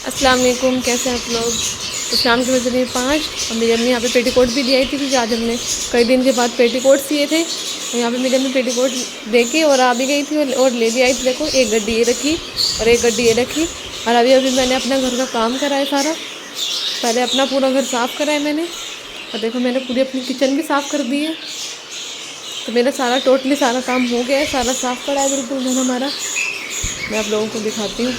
अस्सलाम वालेकुम, कैसे हैं आप लोग। तो शाम के बज रही 5 और मेरी अम्मी यहाँ पे पेटीकोट भी दी आई थी क्योंकि आज हमने कई दिन के बाद पेटीकोट सिए थे। तो यहाँ पे मेरी अम्मी पेटीकोट दे के और आ भी गई थी और ले भी आई थी। देखो, एक गड्डी ये रखी और एक गड्डी ये रखी। और अभी अभी मैंने अपना घर का काम करा है सारा। पहले अपना पूरा घर साफ़ करा है मैंने, और देखो मैंने पूरी अपनी किचन भी साफ़ कर दी है। तो मेरा सारा टोटली सारा काम हो गया है, सारा साफ़ पड़ा है बिल्कुल घर हमारा। मैं आप लोगों को दिखाती हूँ।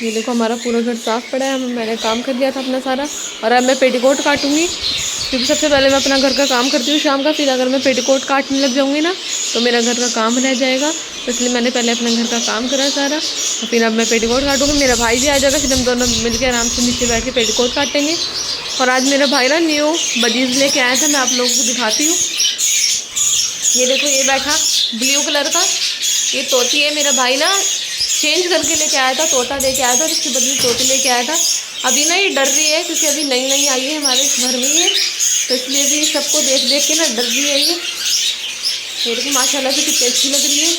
ये देखो हमारा पूरा घर साफ़ पड़ा है, मैंने काम कर लिया था अपना सारा। और अब मैं पेटीकोट काटूंगी क्योंकि सबसे पहले मैं अपना घर का काम करती हूँ शाम का। फिर अगर मैं पेटीकोट काटने लग जाऊँगी ना तो मेरा घर का काम रह जाएगा। तो इसलिए मैंने पहले अपना घर का काम करा सारा, और फिर अब मैं पेटीकोट काटूँगी। मेरा भाई भी आ जाएगा, फिर हम दोनों मिलकर आराम से नीचे बैठ के पेटीकोट काटेंगे। और आज मेरा भाई ना न्यू बजीज़ लेके आया था, मैं आप लोगों को दिखाती हूँ। ये देखो, ये बैठा ब्लू कलर का, ये तोती है। मेरा भाई ना चेंज करके लेके आया था, तोता लेके आया था और इसके बदले तोती लेके आया था। अभी ना ये डर रही है क्योंकि अभी नई नई आई है हमारे घर में ही है, तो इसलिए भी सबको देख देख के ना डर रही है ये। मेरे को माशाल्लाह से कितनी अच्छी लग रही है।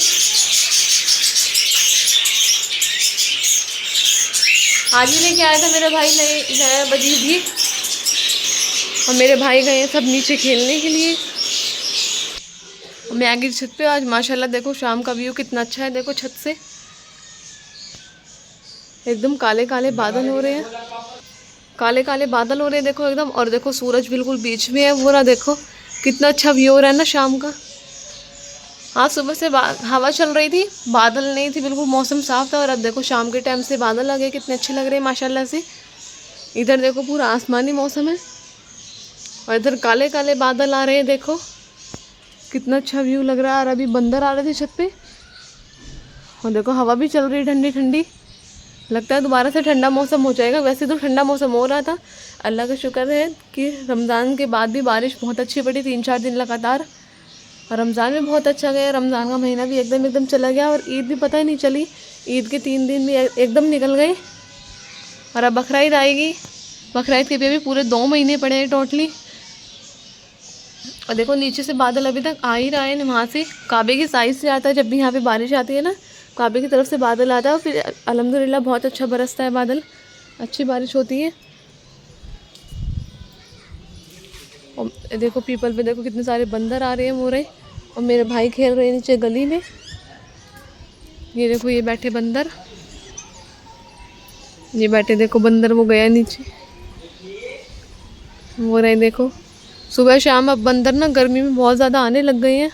आज ही लेके आया था मेरा भाई नया बजीज भी, और मेरे भाई गए सब नीचे खेलने के लिए। मैं आगे छत पे आज माशाल्लाह देखो शाम का व्यू कितना अच्छा है। देखो छत से एकदम काले काले बादल हो रहे हैं, काले काले बादल हो रहे हैं देखो एकदम। और देखो सूरज बिल्कुल बीच में है पूरा। देखो कितना अच्छा व्यू हो रहा है ना शाम का। आज सुबह से हवा चल रही थी, बादल नहीं थी, बिल्कुल मौसम साफ था। और अब देखो शाम के टाइम से बादल आ गए, कितने अच्छे लग रहे हैं माशाल्लाह से। इधर देखो पूरा आसमानी मौसम है और इधर काले काले बादल आ रहे हैं। देखो कितना अच्छा व्यू लग रहा है। और अभी बंदर आ रहे थे छत पे, और देखो हवा भी चल रही है ठंडी ठंडी। लगता है दोबारा से ठंडा मौसम हो जाएगा। वैसे तो ठंडा मौसम हो रहा था, अल्लाह का शुक्र है कि रमज़ान के बाद भी बारिश बहुत अच्छी पड़ी 3-4 दिन लगातार। और रमज़ान भी बहुत अच्छा गया, रमज़ान का महीना भी एकदम चला गया। और ईद भी पता ही नहीं चली, ईद के 3 दिन भी एकदम निकल गए। और अब बकरीद आएगी, बकरीद के भी अभी पूरे 2 महीने पड़े हैं टोटली। और देखो नीचे से बादल अभी तक आ ही रहा है, वहाँ से काबे की साइड से आता है। जब भी यहाँ पे बारिश आती है ना, काबे की तरफ से बादल आता है और फिर अल्हम्दुलिल्लाह बहुत अच्छा बरसता है बादल, अच्छी बारिश होती है। और देखो पीपल पे देखो कितने सारे बंदर आ रहे हैं, मोरे। और मेरे भाई खेल रहे हैं नीचे गली में। ये देखो ये बैठे बंदर, ये बैठे देखो बंदर, वो गया नीचे, वो रहे देखो। सुबह शाम अब बंदर ना गर्मी में बहुत ज़्यादा आने लग गए हैं।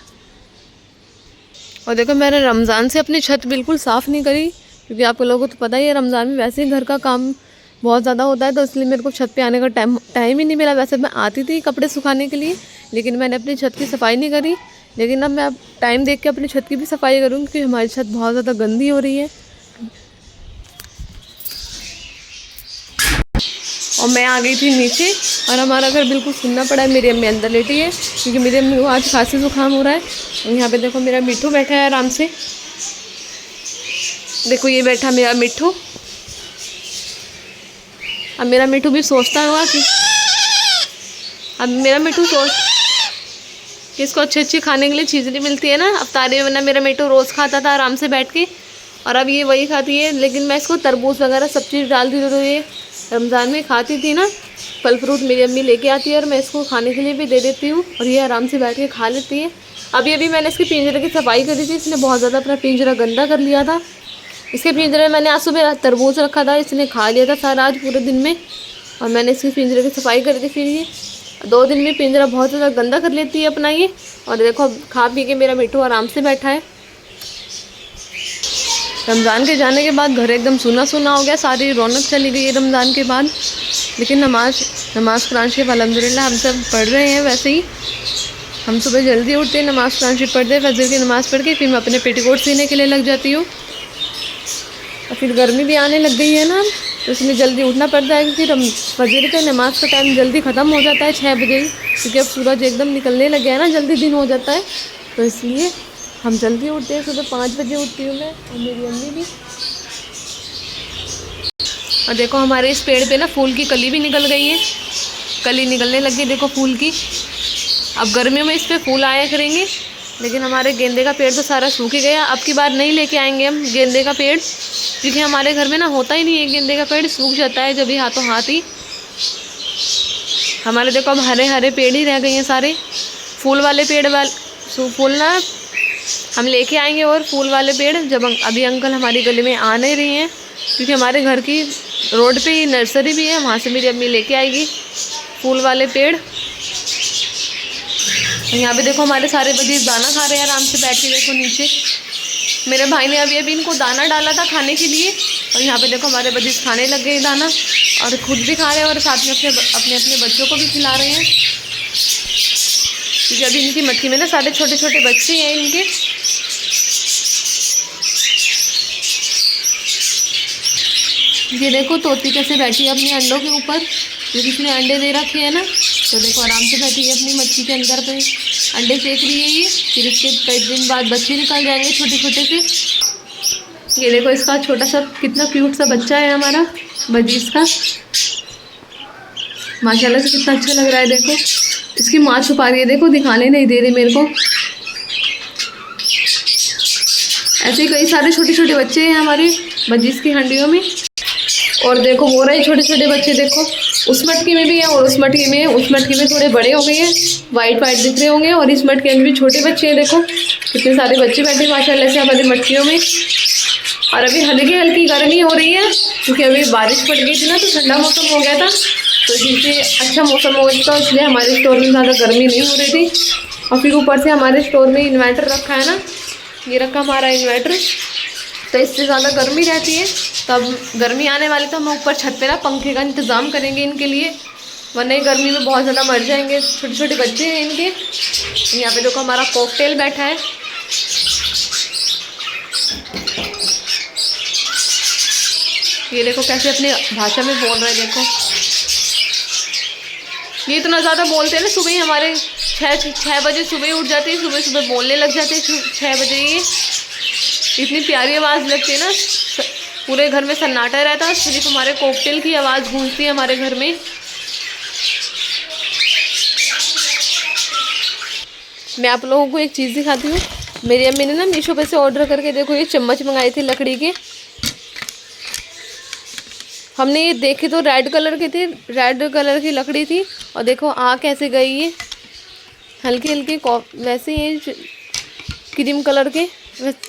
और देखो मैंने रमज़ान से अपनी छत बिल्कुल साफ़ नहीं करी क्योंकि आप लोगों को तो पता ही है रमज़ान में वैसे ही घर का काम बहुत ज़्यादा होता है, तो इसलिए मेरे को छत पे आने का टाइम ही नहीं मिला। वैसे मैं आती थी कपड़े सुखाने के लिए, लेकिन मैंने अपनी छत की सफाई नहीं करी। लेकिन अब मैं टाइम देख के अपनी छत की भी सफाई करूँगी क्योंकि हमारी छत बहुत ज़्यादा गंदी हो रही है। और मैं आ गई थी नीचे और हमारा घर बिल्कुल सुनना पड़ा है। मेरी अम्मी अंदर लेटी है क्योंकि मेरी अम्मी को आज खांसी जुकाम हो रहा है। और यहाँ पे देखो मेरा मिट्ठू बैठा है आराम से। देखो ये बैठा मेरा मिट्ठू। अब मेरा मिट्ठू भी सोचता होगा कि अब मेरा मिट्ठू सोच कि इसको अच्छी अच्छी खाने के लिए चीज़ नहीं मिलती है ना अफ्तारी में, वरना मेरा मिट्ठू रोज़ खाता था आराम से बैठ के, और अब ये वही खाती है। लेकिन मैं इसको तरबूज वगैरह सब चीज़ डाल दी, तो ये रमज़ान में खाती थी ना, फल फ्रूट मेरी अम्मी लेके आती है और मैं इसको खाने के लिए भी दे देती हूँ और ये आराम से बैठ के खा लेती है। अभी मैंने इसके पिंजरे की सफाई करी थी, इसने बहुत ज़्यादा अपना पिंजरा गंदा कर लिया था। इसके पिंजरे में मैंने आज सुबह तरबूज रखा था, इसने खा लिया था सारा आज पूरे दिन में, और मैंने इसके पिंजरे की सफाई करी थी। फिर ये 2 दिन में पिंजरा बहुत ज़्यादा गंदा कर लेती है अपना ये। और देखो खा पी के मेरा मिट्ठू आराम से बैठा है। रमज़ान के जाने के बाद घर एकदम सूना सूना हो गया, सारी रौनक चली गई है रमज़ान के बाद। लेकिन नमाज कुरान शरीफ अल्हम्दुलिल्लाह हम सब पढ़ रहे हैं। वैसे ही हम सुबह जल्दी उठते हैं, नमाज कुरान शरीफ पढ़ते हैं, फजर की नमाज़ पढ़ के फिर मैं अपने पेटीकोट सीने के लिए लग जाती हूँ। और फिर गर्मी भी आने लग गई है ना, तो इसलिए जल्दी उठना पड़ता है क्योंकि फजर के नमाज़ का टाइम जल्दी ख़त्म हो जाता है 6 बजे ही, क्योंकि अब सूरज एकदम निकलने लग गया है ना, जल्दी दिन हो जाता है, तो इसलिए हम जल्दी उठते हैं। सुबह 5 बजे उठती हूँ मैं और मेरी अम्मी भी। और देखो हमारे इस पेड़ पे ना फूल की कली भी निकल गई है, कली निकलने लगी देखो फूल की। अब गर्मियों में इस पे फूल आया करेंगे, लेकिन हमारे गेंदे का पेड़ तो सारा सूख ही गया। अब की बार नहीं लेके आएंगे हम गेंदे का पेड़, क्योंकि हमारे घर में ना होता ही नहीं है गेंदे का पेड़, सूख जाता है जब भी हाथों हाथ ही। हमारे देखो अब हरे हरे पेड़ ही रह गए हैं सारे। फूल वाले पेड़ फूल ना हम लेके आएंगे, और फूल वाले पेड़ जब अभी अंकल हमारी गली में आ नहीं रही हैं, क्योंकि हमारे घर की रोड पे ही नर्सरी भी है, वहाँ से मेरी अम्मी लेके आएगी फूल वाले पेड़। यहाँ पे देखो हमारे सारे बजीज दाना खा रहे हैं आराम से बैठ के। देखो नीचे मेरे भाई ने अभी इनको दाना डाला था खाने के लिए, और यहाँ पे देखो हमारे बजीज खाने लग गए दाना, और खुद भी खा रहे हैं और साथ में अपने अपने बच्चों को भी खिला रहे हैं। क्योंकि अभी इनकी मटकी में ना सारे छोटे छोटे बच्चे हैं इनके। ये देखो तोती कैसे बैठी है अपने अंडों के ऊपर, जो किसी ने अंडे दे रखे हैं ना, तो देखो आराम से बैठी है अपनी मटकी के अंदर पे अंडे सेक रही है ये। फिर इसके कई दिन बाद बच्चे निकल जाएंगे छोटे छोटे से। ये देखो इसका छोटा सा कितना क्यूट सा बच्चा है हमारा बजीज का, माशाल्लाह से कितना अच्छा लग रहा है। देखो इसकी माँ छुपा रही है, देखो दिखाने नहीं दे रही मेरे को। ऐसे ही कई सारे छोटे छोटे बच्चे हैं हमारे बजीज की हंडियों में। और देखो वो रहे छोटे छोटे बच्चे, देखो उस मटकी में भी है और उस मटकी में है। उस मटकी में थोड़े बड़े हो गए हैं, वाइट वाइट दिख रहे होंगे, और इस मटके में भी छोटे बच्चे हैं। देखो कितने सारे बच्चे बैठे माशाल्लाह से हमारी मटकियों में। और अभी हल्की हल्की गर्मी हो रही है, क्योंकि अभी बारिश पड़ गई थी ना, तो ठंडा मौसम हो गया था, तो जिससे अच्छा मौसम हो गया था, इसलिए हमारे स्टोर में ज़्यादा गर्मी नहीं हो रही थी। और फिर ऊपर से हमारे स्टोर में इन्वर्टर रखा है ना, ये रखा हमारा इन्वर्टर, तो इससे ज़्यादा गर्मी रहती है। तब गर्मी आने वाली तो हम ऊपर छत पे ना पंखे का इंतज़ाम करेंगे इनके लिए, वरना ये गर्मी में बहुत ज़्यादा मर जाएंगे। छोटे छोटे बच्चे हैं इनके। यहाँ पे देखो हमारा कॉकटेल बैठा है, ये देखो कैसे अपनी भाषा में बोल रहे हैं। देखो ये इतना ज़्यादा बोलते हैं ना, सुबह ही हमारे 6 बजे सुबह उठ जाते हैं, सुबह सुबह बोलने लग जाते हैं 6 बजे। ये इतनी प्यारी आवाज़ लगती है ना, पूरे घर में सन्नाटा रहता है, सिर्फ हमारे कॉकटेल की आवाज़ गूंजती है हमारे घर में। मैं आप लोगों को एक चीज़ दिखाती हूँ। मेरी अम्मी ने ना मीशो पे से ऑर्डर करके देखो ये चम्मच मंगाए थे लकड़ी के। हमने ये देखे तो रेड कलर के थे, रेड कलर की लकड़ी थी, और देखो आ कैसे गई ये हल्के हल्के वैसे ये क्रीम कलर के,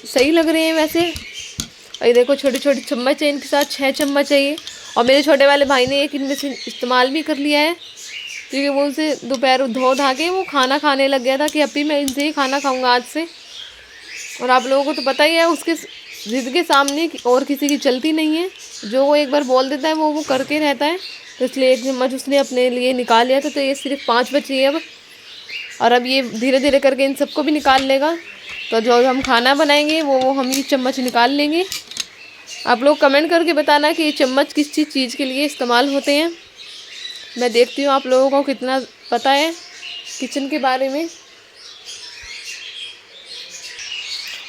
सही लग रहे हैं वैसे। और ये देखो छोटे छोटे चम्मच है, इनके साथ 6 चम्मच है ये। और मेरे छोटे वाले भाई ने एक इनमें से इस्तेमाल भी कर लिया है, क्योंकि वो उनसे दोपहर धो धा के वो खाना खाने लग गया था कि अभी मैं इनसे ही खाना खाऊंगा आज से। और आप लोगों को तो पता ही है उसके जिद के सामने और किसी की चलती नहीं है, जो वो एक बार बोल देता है वो करके रहता है। तो इसलिए एक चम्मच उसने अपने लिए निकाल लिया था, तो ये सिर्फ 5 बची है अब। और अब ये धीरे धीरे करके इन सबको भी निकाल लेगा, तो जो हम खाना बनाएंगे वो हम ये चम्मच निकाल लेंगे। आप लोग कमेंट करके बताना कि ये चम्मच किस चीज़ के लिए इस्तेमाल होते हैं। मैं देखती हूँ आप लोगों को कितना पता है किचन के बारे में।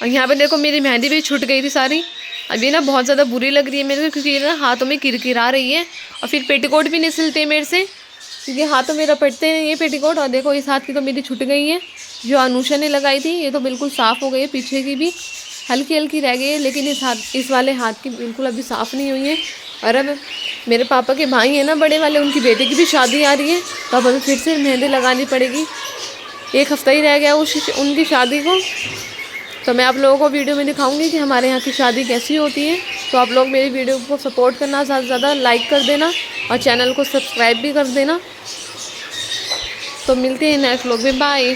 और यहाँ पे देखो मेरी मेहंदी भी छूट गई थी सारी। अभी ना बहुत ज़्यादा बुरी लग रही है मेरे को, क्योंकि ये ना हाथों में किरकिरा रही है, और फिर पेटीकोट भी नहीं सिलते मेरे से, क्योंकि हाथों में रपटते नहीं ये पेटीकोट। और देखो इस हाथ की तो मेरी छूट गई है, जो अनुषा ने लगाई थी, ये तो बिल्कुल साफ़ हो गई है, पीछे की भी हल्की हल्की रह गई है, लेकिन इस वाले हाथ की बिल्कुल अभी साफ़ नहीं हुई है। और अब मेरे पापा के भाई हैं ना बड़े वाले, उनकी बेटे की भी शादी आ रही है, तो अब हमें फिर से मेहंदी लगानी पड़ेगी। 1 हफ़्ता ही रह गया उनकी शादी को, तो मैं आप लोगों को वीडियो में दिखाऊंगी कि हमारे यहाँ की शादी कैसी होती है। तो आप लोग मेरी वीडियो को सपोर्ट करना, ज़्यादा से ज़्यादा लाइक कर देना, और चैनल को सब्सक्राइब भी कर देना। तो मिलते हैं नेक्स्ट व्लॉग में, बाय।